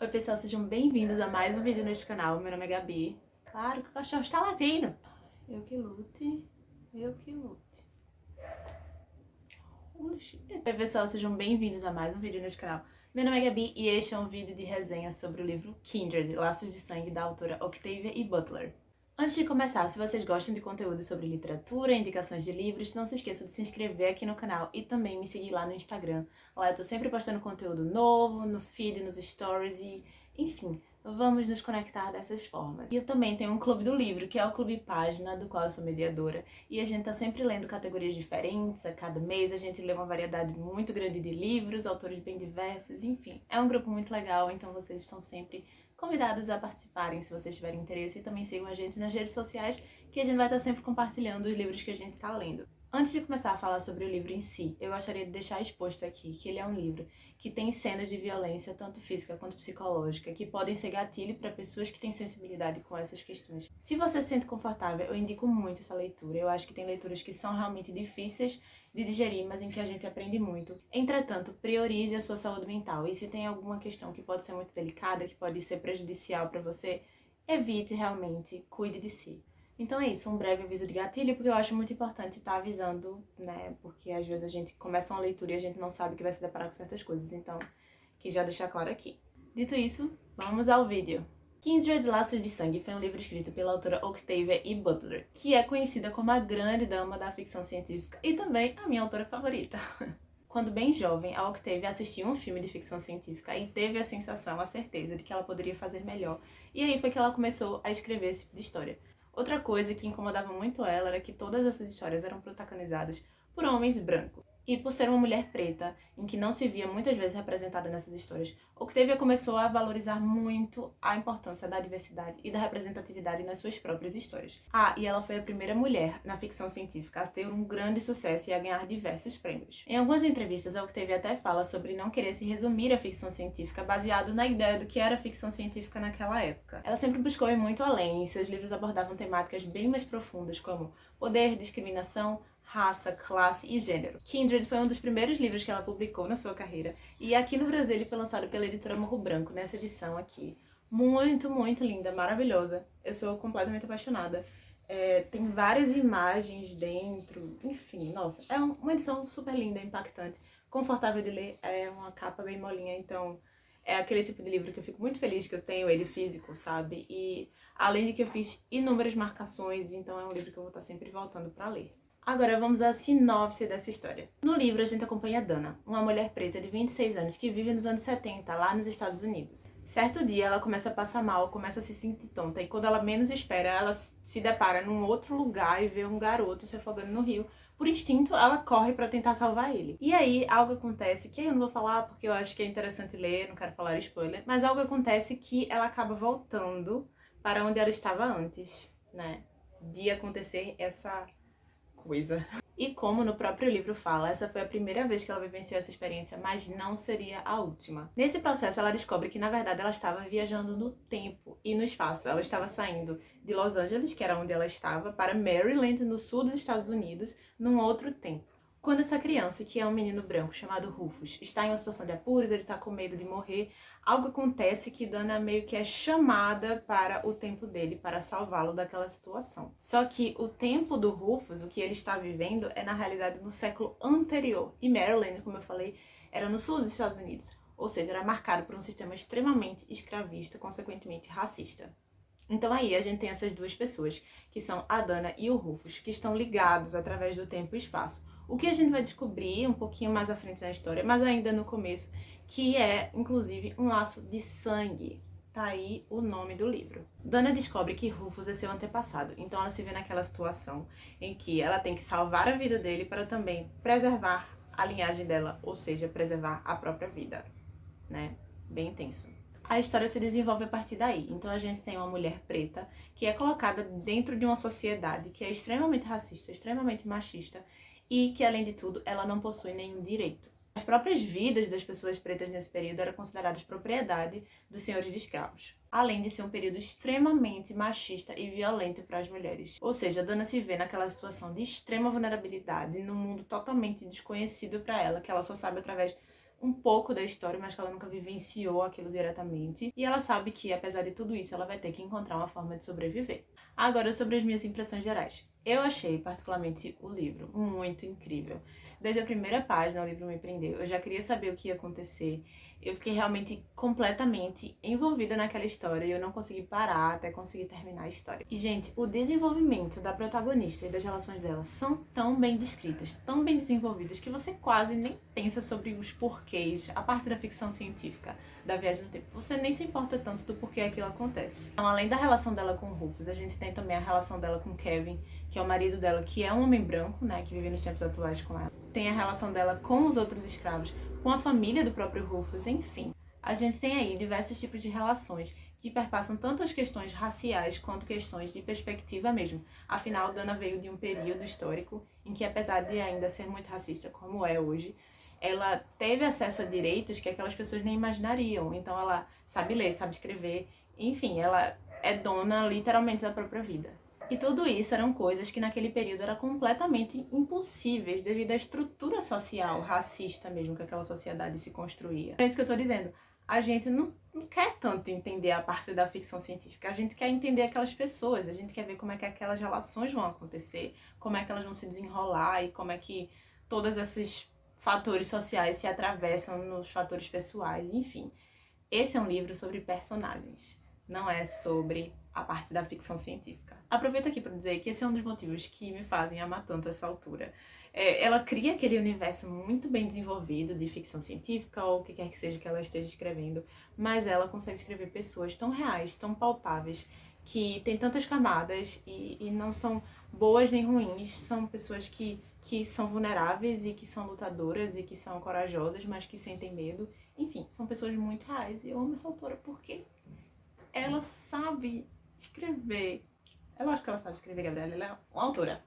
Oi pessoal, sejam bem-vindos a mais um vídeo neste canal. Meu nome é Gabi. Claro que o cachorro está latindo. Eu que lute, eu que lute. Oi pessoal, sejam bem-vindos a mais um vídeo neste canal. Meu nome é Gabi e este é um vídeo de resenha sobre o livro Kindred, Laços de Sangue, da autora Octavia E. Butler. Antes de começar, se vocês gostam de conteúdo sobre literatura, indicações de livros, não se esqueçam de se inscrever aqui no canal e também me seguir lá no Instagram. Lá eu tô sempre postando conteúdo novo, no feed, nos stories e, enfim, vamos nos conectar dessas formas. E eu também tenho um clube do livro, que é o Clube Página, do qual eu sou mediadora, e a gente tá sempre lendo categorias diferentes, a cada mês a gente lê uma variedade muito grande de livros, autores bem diversos, enfim, é um grupo muito legal, então vocês estão sempre convidados a participarem se vocês tiverem interesse e também sigam a gente nas redes sociais, que a gente vai estar sempre compartilhando os livros que a gente está lendo. Antes de começar a falar sobre o livro em si, eu gostaria de deixar exposto aqui que ele é um livro que tem cenas de violência, tanto física quanto psicológica, que podem ser gatilho para pessoas que têm sensibilidade com essas questões. Se você se sente confortável, eu indico muito essa leitura. Eu acho que tem leituras que são realmente difíceis de digerir, mas em que a gente aprende muito. Entretanto, priorize a sua saúde mental e se tem alguma questão que pode ser muito delicada, que pode ser prejudicial para você, evite realmente, cuide de si. Então é isso, um breve aviso de gatilho, porque eu acho muito importante estar avisando, né, porque às vezes a gente começa uma leitura e a gente não sabe que vai se deparar com certas coisas, então, que já deixar claro aqui. Dito isso, vamos ao vídeo. Kindred, Laços de Sangue foi um livro escrito pela autora Octavia E. Butler, que é conhecida como a grande dama da ficção científica e também a minha autora favorita. Quando bem jovem, a Octavia assistiu um filme de ficção científica e teve a sensação, a certeza de que ela poderia fazer melhor. E aí foi que ela começou a escrever esse tipo de história. Outra coisa que incomodava muito ela era que todas essas histórias eram protagonizadas por homens brancos. E por ser uma mulher preta, em que não se via muitas vezes representada nessas histórias, Octavia começou a valorizar muito a importância da diversidade e da representatividade nas suas próprias histórias. Ah, e ela foi a primeira mulher na ficção científica a ter um grande sucesso e a ganhar diversos prêmios. Em algumas entrevistas, a Octavia até fala sobre não querer se resumir à ficção científica baseado na ideia do que era ficção científica naquela época. Ela sempre buscou ir muito além, e seus livros abordavam temáticas bem mais profundas como poder, discriminação, raça, classe e gênero. Kindred foi um dos primeiros livros que ela publicou na sua carreira e aqui no Brasil ele foi lançado pela editora Morro Branco, nessa edição aqui. Muito, muito linda, maravilhosa. Eu sou completamente apaixonada. Tem várias imagens dentro, enfim, nossa, é uma edição super linda, impactante, confortável de ler, é uma capa bem molinha, então é aquele tipo de livro que eu fico muito feliz que eu tenho ele físico, sabe? E além de que eu fiz inúmeras marcações, então é um livro que eu vou estar sempre voltando para ler. Agora vamos à sinopse dessa história. No livro a gente acompanha a Dana, uma mulher preta de 26 anos que vive nos anos 70, lá nos Estados Unidos. Certo dia ela começa a passar mal, começa a se sentir tonta e quando ela menos espera, ela se depara num outro lugar e vê um garoto se afogando no rio. Por instinto, ela corre para tentar salvar ele. E aí algo acontece, que eu não vou falar porque eu acho que é interessante ler, não quero falar spoiler, mas algo acontece que ela acaba voltando para onde ela estava antes, né, de acontecer essa coisa. E como no próprio livro fala, essa foi a primeira vez que ela vivenciou essa experiência, mas não seria a última. Nesse processo, ela descobre que, na verdade, ela estava viajando no tempo e no espaço. Ela estava saindo de Los Angeles, que era onde ela estava, para Maryland, no sul dos Estados Unidos, num outro tempo. Quando essa criança, que é um menino branco chamado Rufus, está em uma situação de apuros, ele está com medo de morrer, algo acontece que Dana meio que é chamada para o tempo dele, para salvá-lo daquela situação. Só que o tempo do Rufus, o que ele está vivendo, é na realidade no século anterior. E Maryland, como eu falei, era no sul dos Estados Unidos, ou seja, era marcado por um sistema extremamente escravista, consequentemente racista. Então aí a gente tem essas duas pessoas, que são a Dana e o Rufus, que estão ligados através do tempo e espaço. O que a gente vai descobrir um pouquinho mais à frente na história, mas ainda no começo, que é, inclusive, um laço de sangue. Tá aí o nome do livro. Dana descobre que Rufus é seu antepassado, então ela se vê naquela situação em que ela tem que salvar a vida dele para também preservar a linhagem dela, ou seja, preservar a própria vida, né? Bem intenso. A história se desenvolve a partir daí. Então a gente tem uma mulher preta que é colocada dentro de uma sociedade que é extremamente racista, extremamente machista e que, além de tudo, ela não possui nenhum direito. As próprias vidas das pessoas pretas nesse período eram consideradas propriedade dos senhores de escravos, além de ser um período extremamente machista e violento para as mulheres. Ou seja, Dana se vê naquela situação de extrema vulnerabilidade, num mundo totalmente desconhecido para ela, que ela só sabe através um pouco da história, mas que ela nunca vivenciou aquilo diretamente. E ela sabe que, apesar de tudo isso, ela vai ter que encontrar uma forma de sobreviver. Agora, sobre as minhas impressões gerais. Eu achei, particularmente, o livro muito incrível. Desde a primeira página, o livro me prendeu. Eu já queria saber o que ia acontecer. Eu fiquei realmente completamente envolvida naquela história e eu não consegui parar até conseguir terminar a história. E, gente, o desenvolvimento da protagonista e das relações dela são tão bem descritas, tão bem desenvolvidas, que você quase nem pensa sobre os porquês, a parte da ficção científica da viagem no tempo. Você nem se importa tanto do porquê aquilo acontece. Então, além da relação dela com o Rufus, a gente tem também a relação dela com o Kevin, que é o marido dela, que é um homem branco, né, que vive nos tempos atuais com ela. Tem a relação dela com os outros escravos, com a família do próprio Rufus, enfim. A gente tem aí diversos tipos de relações que perpassam tanto as questões raciais quanto questões de perspectiva mesmo. Afinal, Dana veio de um período histórico em que, apesar de ainda ser muito racista, como é hoje, ela teve acesso a direitos que aquelas pessoas nem imaginariam. Então ela sabe ler, sabe escrever, enfim, ela é dona literalmente da própria vida. E tudo isso eram coisas que naquele período eram completamente impossíveis devido à estrutura social, racista mesmo, que aquela sociedade se construía. É isso que eu tô dizendo. A gente não quer tanto entender a parte da ficção científica, a gente quer entender aquelas pessoas, a gente quer ver como é que aquelas relações vão acontecer, como é que elas vão se desenrolar e como é que todos esses fatores sociais se atravessam nos fatores pessoais, enfim. Esse é um livro sobre personagens, não é sobre a parte da ficção científica. Aproveito aqui para dizer que esse é um dos motivos que me fazem amar tanto essa autora. Ela cria aquele universo muito bem desenvolvido de ficção científica ou o que quer que seja que ela esteja escrevendo, mas ela consegue escrever pessoas tão reais, tão palpáveis, que tem tantas camadas e não são boas nem ruins, são pessoas que são vulneráveis e que são lutadoras e que são corajosas, mas que sentem medo. Enfim, são pessoas muito reais e eu amo essa autora porque ela sabe escrever. Eu acho que ela sabe escrever, Gabriela, ela é uma autora.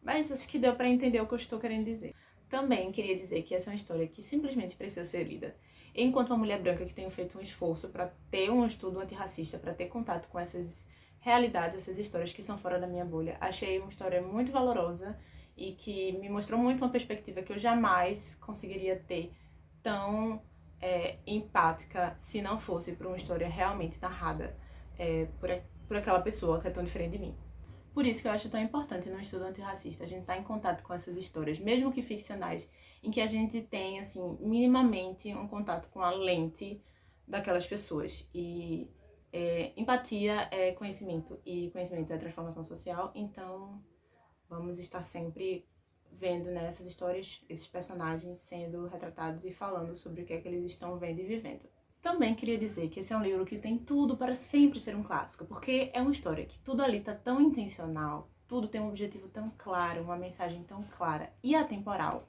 Mas acho que deu pra entender o que eu estou querendo dizer. Também queria dizer que essa é uma história que simplesmente precisa ser lida. Enquanto uma mulher branca que tenho feito um esforço para ter um estudo antirracista, para ter contato com essas realidades, essas histórias que são fora da minha bolha, achei uma história muito valorosa e que me mostrou muito uma perspectiva que eu jamais conseguiria ter tão empática se não fosse por uma história realmente narrada por aquela pessoa que é tão diferente de mim. Por isso que eu acho tão importante no estudo antirracista a gente estar em contato com essas histórias, mesmo que ficcionais, em que a gente tem, assim, minimamente um contato com a lente daquelas pessoas. E empatia é conhecimento, e conhecimento é transformação social, então vamos estar sempre vendo nessas histórias esses personagens sendo retratados e falando sobre o que é que eles estão vendo e vivendo. Também queria dizer que esse é um livro que tem tudo para sempre ser um clássico, porque é uma história que tudo ali tá tão intencional, tudo tem um objetivo tão claro, uma mensagem tão clara e atemporal.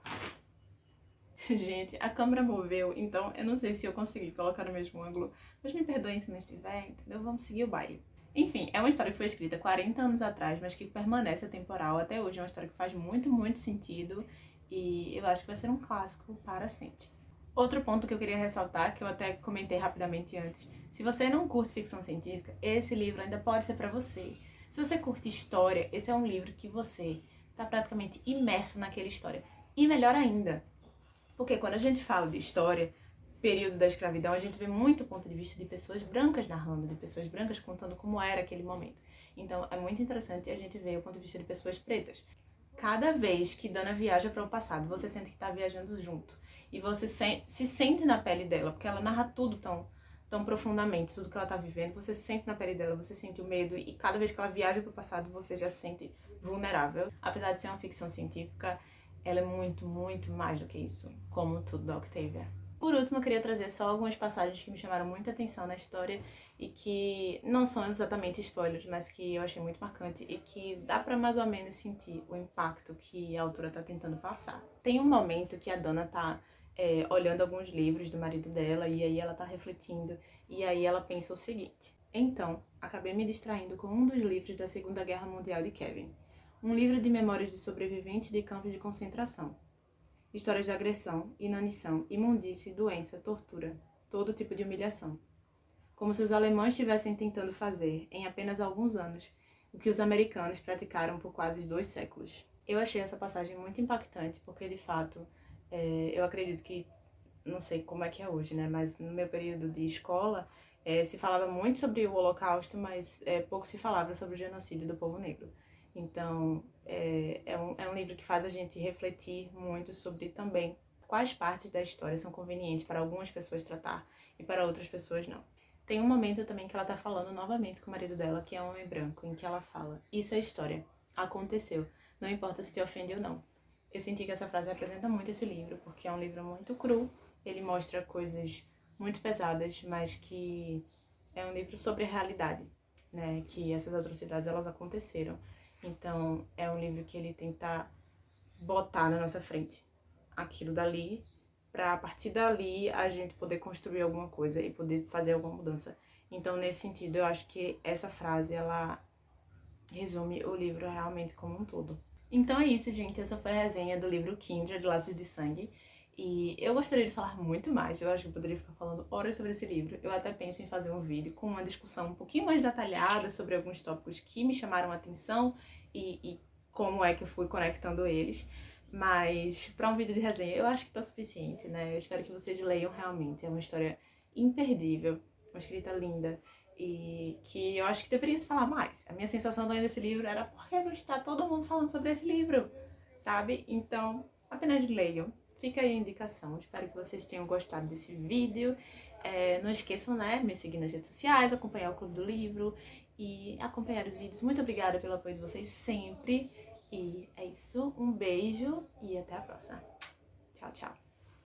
Gente, a câmera moveu, então eu não sei se eu consegui colocar no mesmo ângulo, mas me perdoem se não estiver, entendeu? Vamos seguir o baile. Enfim, é uma história que foi escrita 40 anos atrás, mas que permanece atemporal até hoje. É uma história que faz muito, muito sentido e eu acho que vai ser um clássico para sempre. Outro ponto que eu queria ressaltar, que eu até comentei rapidamente antes, se você não curte ficção científica, esse livro ainda pode ser para você. Se você curte história, esse é um livro que você está praticamente imerso naquela história. E melhor ainda, porque quando a gente fala de história, período da escravidão, a gente vê muito o ponto de vista de pessoas brancas narrando, de pessoas brancas contando como era aquele momento. Então é muito interessante a gente ver o ponto de vista de pessoas pretas. Cada vez que Dana viaja para o passado, você sente que está viajando junto. E você se sente na pele dela, porque ela narra tudo tão profundamente, tudo que ela está vivendo. Você se sente na pele dela, você sente o medo. E cada vez que ela viaja para o passado, você já se sente vulnerável. Apesar de ser uma ficção científica, ela é muito, muito mais do que isso. Como tudo da Octavia. Por último, eu queria trazer só algumas passagens que me chamaram muita atenção na história e que não são exatamente spoilers, mas que eu achei muito marcante e que dá pra mais ou menos sentir o impacto que a autora tá tentando passar. Tem um momento que a Dana tá olhando alguns livros do marido dela e aí ela tá refletindo e aí ela pensa o seguinte: então, acabei me distraindo com um dos livros da Segunda Guerra Mundial de Kevin, um livro de memórias de sobreviventes de campos de concentração. Histórias de agressão, inanição, imundície, doença, tortura, todo tipo de humilhação. Como se os alemães estivessem tentando fazer, em apenas alguns anos, o que os americanos praticaram por quase 2 séculos. Eu achei essa passagem muito impactante, porque, de fato, eu acredito que não sei como é que é hoje, né? Mas no meu período de escola, se falava muito sobre o Holocausto, mas pouco se falava sobre o genocídio do povo negro. Então, é um livro que faz a gente refletir muito sobre também quais partes da história são convenientes para algumas pessoas tratar e para outras pessoas não. Tem um momento também que ela tá falando novamente com o marido dela, que é um homem branco, em que ela fala: isso é história, aconteceu, não importa se te ofende ou não. Eu senti que essa frase representa muito esse livro, porque é um livro muito cru, ele mostra coisas muito pesadas, mas que é um livro sobre a realidade, né? Que essas atrocidades, elas aconteceram. Então, é um livro que ele tenta botar na nossa frente aquilo dali, para a partir dali a gente poder construir alguma coisa e poder fazer alguma mudança. Então, nesse sentido, eu acho que essa frase, ela resume o livro realmente como um todo. Então é isso, gente. Essa foi a resenha do livro Kindred, Laços de Sangue. E eu gostaria de falar muito mais. Eu acho que eu poderia ficar falando horas sobre esse livro. Eu até penso em fazer um vídeo com uma discussão um pouquinho mais detalhada sobre alguns tópicos que me chamaram a atenção e como é que eu fui conectando eles. Mas para um vídeo de resenha eu acho que tá suficiente, né? Eu espero que vocês leiam realmente. É uma história imperdível, uma escrita linda e que eu acho que deveria se falar mais. A minha sensação lendo esse livro era: por que não está todo mundo falando sobre esse livro? Sabe? Então, apenas leiam. Fica aí a indicação. Espero que vocês tenham gostado desse vídeo. Não esqueçam, né? Me seguir nas redes sociais, acompanhar o Clube do Livro e acompanhar os vídeos. Muito obrigada pelo apoio de vocês sempre. E é isso. Um beijo e até a próxima. Tchau, tchau.